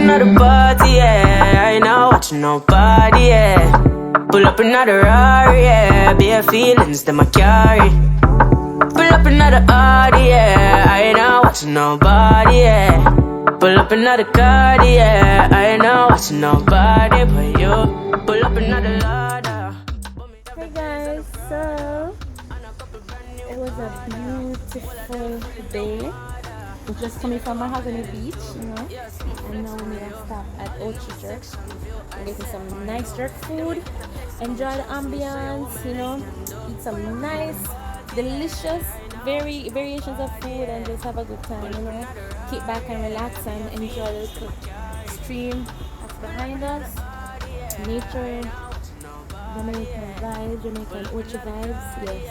another party, yeah. I ain't not watching nobody, yeah. Pull up another Rari, yeah. Bare feelings that I carry. Pull up another Audi, yeah. I ain't not watching nobody, yeah. Pull up another card, yeah. I ain't not watching nobody but you. Pull up another ladder. Hey guys, so it was a beautiful day. We're just coming from Mahogany Beach, you know, and now we made a stop at Ochi Jerk. We're getting some nice jerk food, enjoy the ambience, you know, eat some nice, delicious variations of food and just have a good time, you know. Kick back and relax and enjoy the little stream that's behind us. Nature, Jamaican vibes, Jamaican Ochi vibes, yes.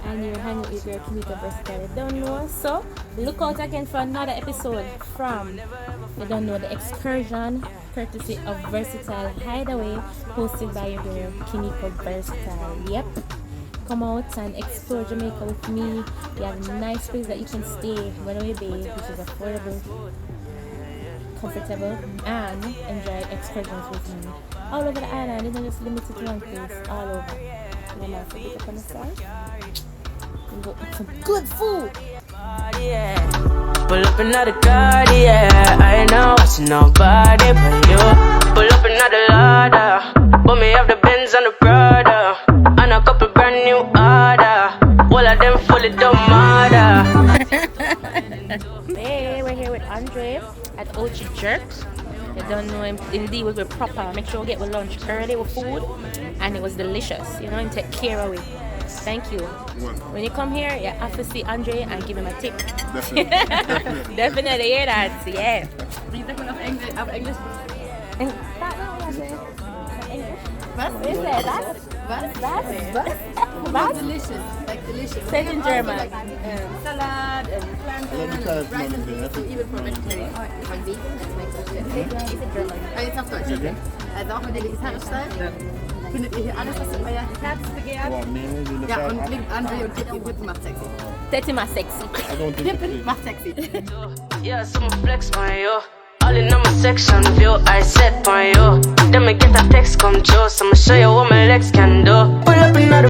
And you're hanging with your Kimiko Versatile, don't know. So look out again for another episode from you don't know the excursion, courtesy of Versatile Hideaway, hosted by your girl Kimiko Versatile. Yep. Come out and explore Jamaica with me. We have a nice place that you can stay Runaway Bay, which is affordable, comfortable, and enjoy excursions with me. All over the island, it's not just limited to one place, all over. You know, so pick up on the side. We go eat some good food. Pull up another card, yeah. I ain't not watching nobody but you. Pull up another ladder. But me have the Benz and the Prada. And a couple brand new order. All of them fully don't matter. Hey, we're here with Andre at Ochi Jerks. You don't know him, indeed we were proper. Make sure we get with lunch early with food. And it was delicious, you know, and take care of it. Thank you. When you come here, you have to see Andre and give him a tip. Definitely. Definitely hear that, yeah. You definitely have English. Was Delicious. Like delicious. Say it in German. Salad and plantain, rice and beans, so even for vegetarian. Von vegan, das makes it good. Is it German? Jetzt auf Deutsch, okay? Also auch mit der vegetarischen Style findet ihr hier alles, was euer Herz begehrt. Ja, und klingt Andre und Pippen macht sexy. Pippen macht sexy. Pippen macht sexy. Yeah, so flex my yo. All in on my section view, I set my yo. Then me get a text come true, so I'ma show you what my legs can do. Pull up another